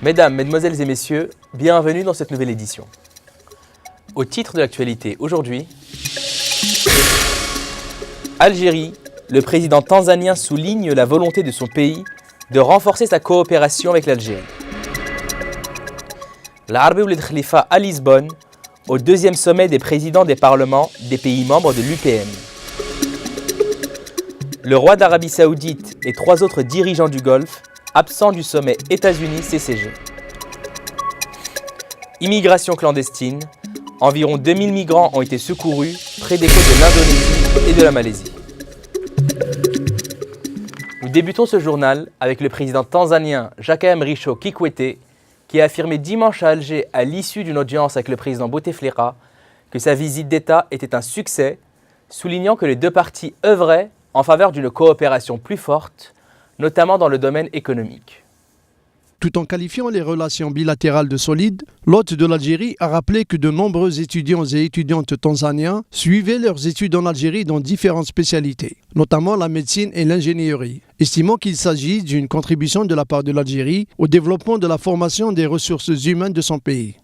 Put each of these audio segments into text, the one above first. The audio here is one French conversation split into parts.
Mesdames, Mesdemoiselles et Messieurs, bienvenue dans cette nouvelle édition. Au titre de l'actualité aujourd'hui, Algérie, le président tanzanien souligne la volonté de son pays de renforcer sa coopération avec l'Algérie. L'Arabie Ouled Khalifa à Lisbonne, au deuxième sommet des présidents des parlements des pays membres de l'UPM. Le roi d'Arabie Saoudite et 3 autres dirigeants du Golfe absents du sommet États-Unis-CCG. Immigration clandestine, environ 2000 migrants ont été secourus près des côtes de l'Indonésie et de la Malaisie. Nous débutons ce journal avec le président tanzanien Jakaya Mrisho Kikwete qui a affirmé dimanche à Alger à l'issue d'une audience avec le président Bouteflika que sa visite d'État était un succès, soulignant que les deux parties œuvraient en faveur d'une coopération plus forte, notamment dans le domaine économique. Tout en qualifiant les relations bilatérales de solides, l'hôte de l'Algérie a rappelé que de nombreux étudiants et étudiantes tanzaniens suivaient leurs études en Algérie dans différentes spécialités, notamment la médecine et l'ingénierie, estimant qu'il s'agit d'une contribution de la part de l'Algérie au développement de la formation des ressources humaines de son pays.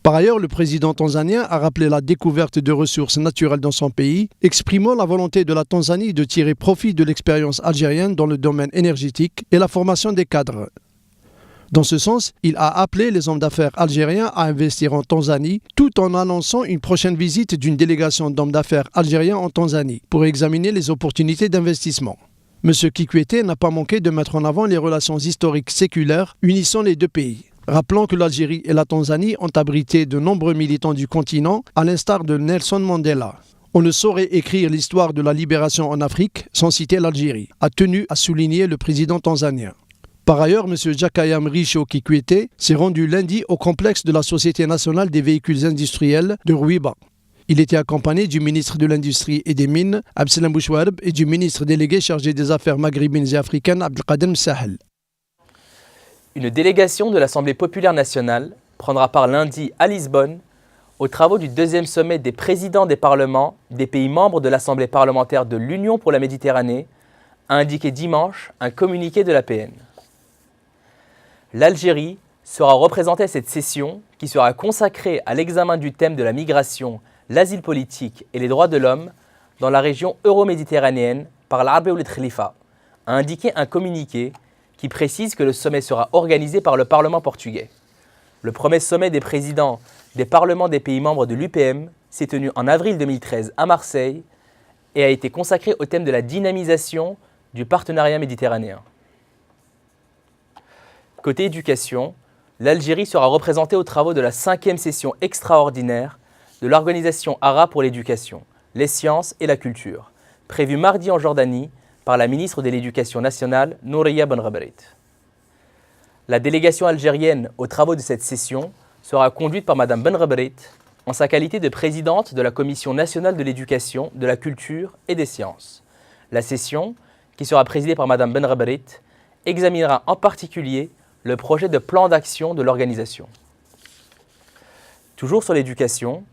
Par ailleurs, le président tanzanien a rappelé la découverte de ressources naturelles dans son pays, exprimant la volonté de la Tanzanie de tirer profit de l'expérience algérienne dans le domaine énergétique et la formation des cadres. Dans ce sens, il a appelé les hommes d'affaires algériens à investir en Tanzanie, tout en annonçant une prochaine visite d'une délégation d'hommes d'affaires algériens en Tanzanie pour examiner les opportunités d'investissement. M. Kikwete n'a pas manqué de mettre en avant les relations historiques séculaires unissant les deux pays, rappelant que l'Algérie et la Tanzanie ont abrité de nombreux militants du continent, à l'instar de Nelson Mandela. On ne saurait écrire l'histoire de la libération en Afrique sans citer l'Algérie, a tenu à souligner le président tanzanien. Par ailleurs, M. Jakaya Mrisho Kikwete s'est rendu lundi au complexe de la Société nationale des véhicules industriels de Rouiba. Il était accompagné du ministre de l'Industrie et des Mines, Abdeslam Bouchouarb, et du ministre délégué chargé des Affaires maghrébines et africaines, Abdelkader Msahel. Une délégation de l'Assemblée populaire nationale prendra part lundi à Lisbonne aux travaux du deuxième sommet des présidents des parlements des pays membres de l'Assemblée parlementaire de l'Union pour la Méditerranée, a indiqué dimanche un communiqué de l'APN. L'Algérie sera représentée à cette session qui sera consacrée à l'examen du thème de la migration, l'asile politique et les droits de l'homme dans la région euro-méditerranéenne par l'Arabie Ouled Khalifa, a indiqué un communiqué qui précise que le sommet sera organisé par le Parlement portugais. Le premier sommet des présidents des parlements des pays membres de l'UPM s'est tenu en avril 2013 à Marseille et a été consacré au thème de la dynamisation du partenariat méditerranéen. Côté éducation, l'Algérie sera représentée aux travaux de la 5e session extraordinaire de l'Organisation arabe pour l'éducation, les sciences et la culture, prévue mardi en Jordanie par la ministre de l'Éducation nationale, Noureya Benrabrit. La délégation algérienne aux travaux de cette session sera conduite par Mme Benrabrit en sa qualité de présidente de la Commission nationale de l'éducation, de la culture et des sciences. La session, qui sera présidée par Mme Benrabrit, examinera en particulier le projet de plan d'action de l'organisation. Toujours sur l'éducation,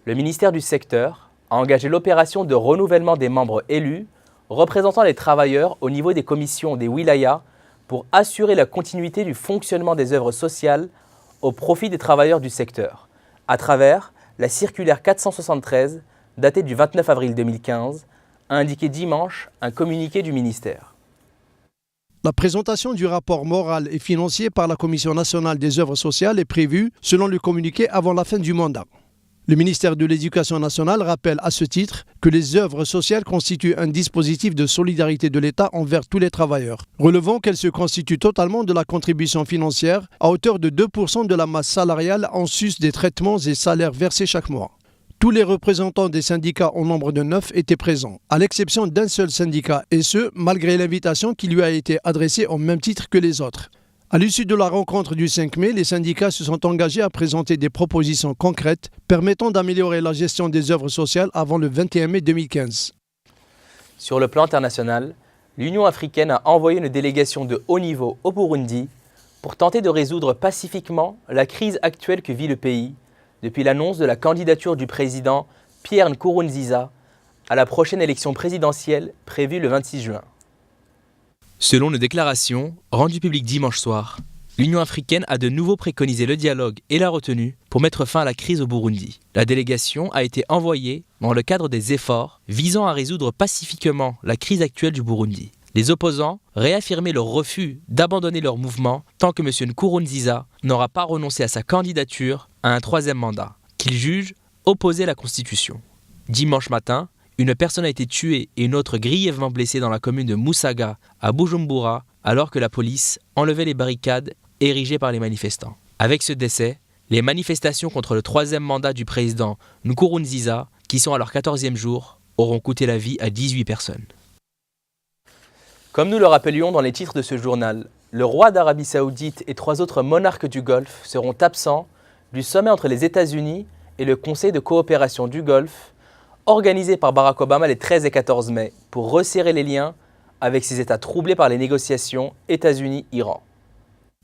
le ministère du secteur a engagé l'opération de renouvellement des membres élus représentant les travailleurs au niveau des commissions des wilayas pour assurer la continuité du fonctionnement des œuvres sociales au profit des travailleurs du secteur, à travers la circulaire 473 datée du 29 avril 2015, a indiqué dimanche un communiqué du ministère. La présentation du rapport moral et financier par la Commission nationale des œuvres sociales est prévue, selon le communiqué, avant la fin du mandat. Le ministère de l'Éducation nationale rappelle à ce titre que les œuvres sociales constituent un dispositif de solidarité de l'État envers tous les travailleurs, relevant qu'elles se constituent totalement de la contribution financière à hauteur de 2% de la masse salariale en sus des traitements et salaires versés chaque mois. Tous les représentants des syndicats au nombre de 9 étaient présents, à l'exception d'un seul syndicat, et ce, malgré l'invitation qui lui a été adressée au même titre que les autres. À l'issue de la rencontre du 5 mai, les syndicats se sont engagés à présenter des propositions concrètes permettant d'améliorer la gestion des œuvres sociales avant le 21 mai 2015. Sur le plan international, l'Union africaine a envoyé une délégation de haut niveau au Burundi pour tenter de résoudre pacifiquement la crise actuelle que vit le pays depuis l'annonce de la candidature du président Pierre Nkurunziza à la prochaine élection présidentielle prévue le 26 juin. Selon une déclaration rendue publique dimanche soir, L'Union africaine a de nouveau préconisé le dialogue et la retenue pour mettre fin à la crise au Burundi. La délégation a été envoyée dans le cadre des efforts visant à résoudre pacifiquement la crise actuelle du Burundi. Les opposants réaffirmaient leur refus d'abandonner leur mouvement tant que M. Nkurunziza n'aura pas renoncé à sa candidature à un troisième mandat, qu'ils jugent opposé à la Constitution. Dimanche matin, une personne a été tuée et une autre grièvement blessée dans la commune de Musaga, à Bujumbura, alors que la police enlevait les barricades érigées par les manifestants. Avec ce décès, les manifestations contre le troisième mandat du président Nkurunziza, qui sont à leur 14e jour, auront coûté la vie à 18 personnes. Comme nous le rappelions dans les titres de ce journal, le roi d'Arabie Saoudite et 3 autres monarques du Golfe seront absents du sommet entre les États-Unis et le Conseil de coopération du Golfe, organisé par Barack Obama les 13 et 14 mai pour resserrer les liens avec ces États troublés par les négociations États-Unis-Iran.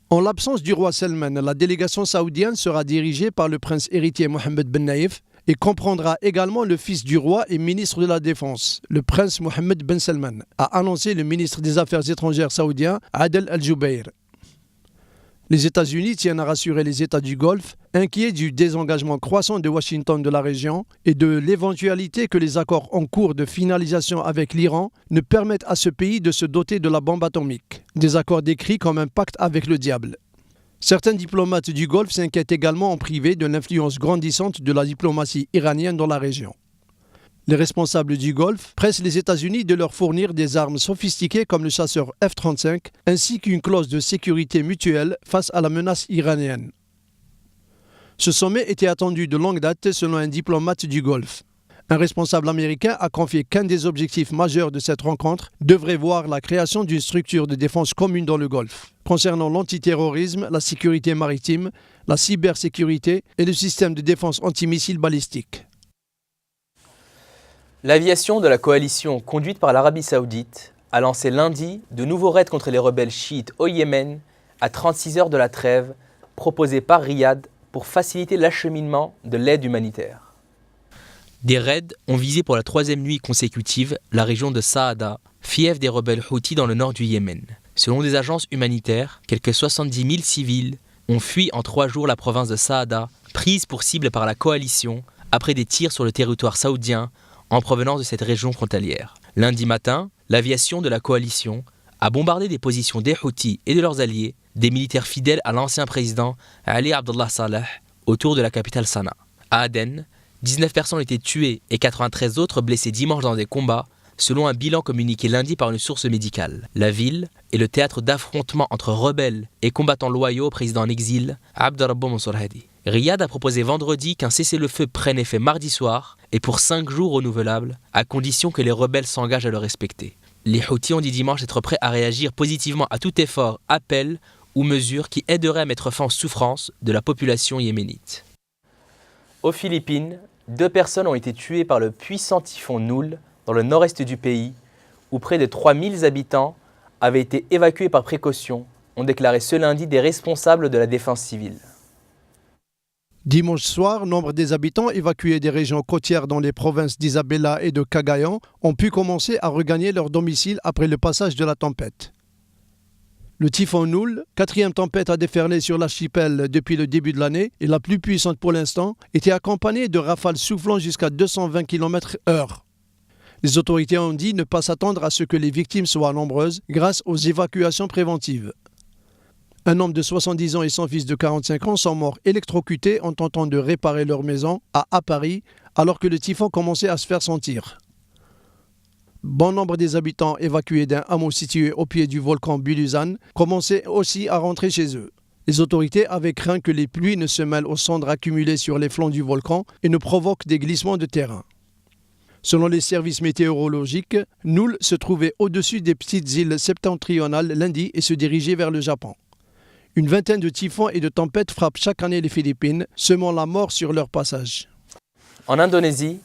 En l'absence du roi Salman, la délégation saoudienne sera dirigée par le prince héritier Mohammed Ben Naïf et comprendra également le fils du roi et ministre de la Défense, le prince Mohammed Ben Salman, a annoncé le ministre des Affaires étrangères saoudien Adel Al-Jubeir. Les États-Unis tiennent à rassurer les États du Golfe, inquiets du désengagement croissant de Washington de la région et de l'éventualité que les accords en cours de finalisation avec l'Iran ne permettent à ce pays de se doter de la bombe atomique, des accords décrits comme un pacte avec le diable. Certains diplomates du Golfe s'inquiètent également en privé de l'influence grandissante de la diplomatie iranienne dans la région. Les responsables du Golfe pressent les États-Unis de leur fournir des armes sophistiquées comme le chasseur F-35 ainsi qu'une clause de sécurité mutuelle face à la menace iranienne. Ce sommet était attendu de longue date selon un diplomate du Golfe. Un responsable américain a confié qu'un des objectifs majeurs de cette rencontre devrait voir la création d'une structure de défense commune dans le Golfe, concernant l'antiterrorisme, la sécurité maritime, la cybersécurité et le système de défense antimissiles balistiques. L'aviation de la coalition conduite par l'Arabie Saoudite a lancé lundi de nouveaux raids contre les rebelles chiites au Yémen à 36 heures de la trêve proposée par Riyad pour faciliter l'acheminement de l'aide humanitaire. Des raids ont visé pour la 3e nuit consécutive la région de Saada, fief des rebelles Houthis dans le nord du Yémen. Selon des agences humanitaires, quelques 70 000 civils ont fui en 3 jours la province de Saada, prise pour cible par la coalition après des tirs sur le territoire saoudien en provenance de cette région frontalière. Lundi matin, l'aviation de la coalition a bombardé des positions des Houthis et de leurs alliés, des militaires fidèles à l'ancien président Ali Abdullah Saleh, autour de la capitale Sanaa. À Aden, 19 personnes ont été tuées et 93 autres blessées dimanche dans des combats, selon un bilan communiqué lundi par une source médicale. La ville est le théâtre d'affrontements entre rebelles et combattants loyaux au président en exil, Abderrabou Mansour Hadi. Riyad a proposé vendredi qu'un cessez-le-feu prenne effet mardi soir et pour 5 jours renouvelables, à condition que les rebelles s'engagent à le respecter. Les Houthis ont dit dimanche être prêts à réagir positivement à tout effort, appel ou mesure qui aiderait à mettre fin aux souffrances de la population yéménite. Aux Philippines, 2 personnes ont été tuées par le puissant typhon Nul dans le nord-est du pays, où près de 3000 habitants avaient été évacués par précaution, ont déclaré ce lundi des responsables de la défense civile. Dimanche soir, nombre des habitants évacués des régions côtières dans les provinces d'Isabela et de Cagayan ont pu commencer à regagner leur domicile après le passage de la tempête. Le typhon Nul, 4e tempête à déferler sur l'archipel depuis le début de l'année et la plus puissante pour l'instant, était accompagné de rafales soufflant jusqu'à 220 km/h. Les autorités ont dit ne pas s'attendre à ce que les victimes soient nombreuses grâce aux évacuations préventives. Un homme de 70 ans et son fils de 45 ans sont morts électrocutés en tentant de réparer leur maison à Paris alors que le typhon commençait à se faire sentir. Bon nombre des habitants évacués d'un hameau situé au pied du volcan Bulusan commençaient aussi à rentrer chez eux. Les autorités avaient craint que les pluies ne se mêlent aux cendres accumulées sur les flancs du volcan et ne provoquent des glissements de terrain. Selon les services météorologiques, Nul se trouvait au-dessus des petites îles septentrionales lundi et se dirigeait vers le Japon. Une vingtaine de typhons et de tempêtes frappent chaque année les Philippines, semant la mort sur leur passage. En Indonésie,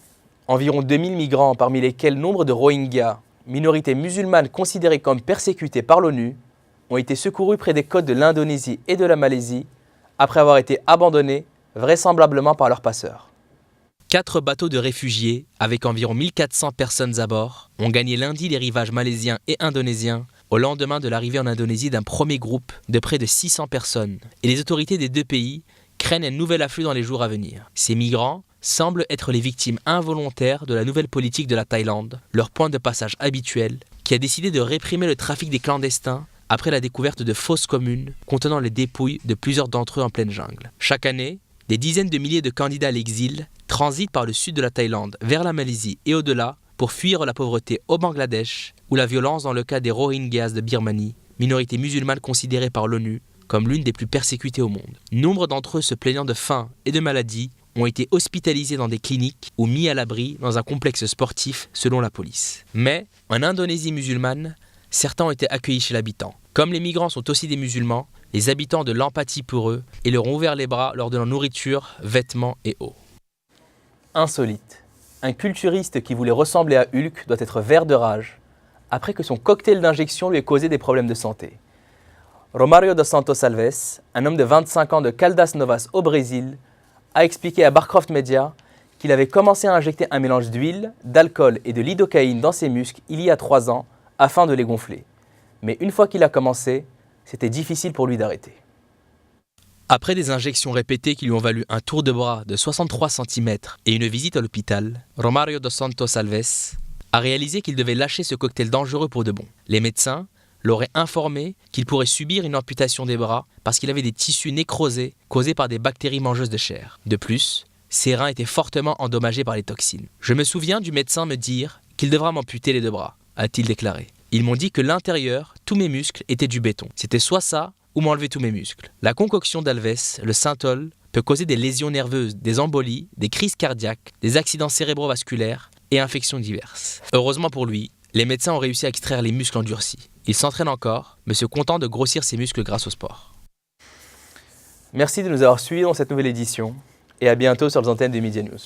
environ 2000 migrants, parmi lesquels nombre de Rohingyas, minorité musulmane considérée comme persécutée par l'ONU, ont été secourus près des côtes de l'Indonésie et de la Malaisie après avoir été abandonnés vraisemblablement par leurs passeurs. 4 bateaux de réfugiés, avec environ 1400 personnes à bord, ont gagné lundi les rivages malaisiens et indonésiens au lendemain de l'arrivée en Indonésie d'un premier groupe de près de 600 personnes. Et les autorités des deux pays craignent un nouvel afflux dans les jours à venir. Ces migrants semblent être les victimes involontaires de la nouvelle politique de la Thaïlande, leur point de passage habituel, qui a décidé de réprimer le trafic des clandestins après la découverte de fosses communes contenant les dépouilles de plusieurs d'entre eux en pleine jungle. Chaque année, des dizaines de milliers de candidats à l'exil transitent par le sud de la Thaïlande vers la Malaisie et au-delà pour fuir la pauvreté au Bangladesh ou la violence dans le cas des Rohingyas de Birmanie, minorité musulmane considérée par l'ONU comme l'une des plus persécutées au monde. Nombre d'entre eux se plaignant de faim et de maladies ont été hospitalisés dans des cliniques ou mis à l'abri dans un complexe sportif selon la police. Mais en Indonésie musulmane, certains ont été accueillis chez l'habitant. Comme les migrants sont aussi des musulmans, les habitants ont de l'empathie pour eux et leur ont ouvert les bras leur donnant nourriture, vêtements et eau. Insolite. Un culturiste qui voulait ressembler à Hulk doit être vert de rage après que son cocktail d'injection lui ait causé des problèmes de santé. Romário dos Santos Alves, un homme de 25 ans de Caldas Novas au Brésil, a expliqué à Barcroft Media qu'il avait commencé à injecter un mélange d'huile, d'alcool et de lidocaïne dans ses muscles il y a 3 ans afin de les gonfler. Mais une fois qu'il a commencé, c'était difficile pour lui d'arrêter. Après des injections répétées qui lui ont valu un tour de bras de 63 cm et une visite à l'hôpital, Romário dos Santos Alves a réalisé qu'il devait lâcher ce cocktail dangereux pour de bon. Les médecins l'auraient informé qu'il pourrait subir une amputation des bras parce qu'il avait des tissus nécrosés causés par des bactéries mangeuses de chair. De plus, ses reins étaient fortement endommagés par les toxines. « Je me souviens du médecin me dire qu'il devra m'amputer les 2 bras », a-t-il déclaré. Ils m'ont dit que l'intérieur, tous mes muscles étaient du béton. C'était soit ça, ou m'enlever tous mes muscles. La concoction d'Alves, le synthol, peut causer des lésions nerveuses, des embolies, des crises cardiaques, des accidents cérébrovasculaires et infections diverses. Heureusement pour lui, les médecins ont réussi à extraire les muscles endurcis. Il s'entraîne encore, mais se content de grossir ses muscles grâce au sport. Merci de nous avoir suivis dans cette nouvelle édition et à bientôt sur les antennes de Media News.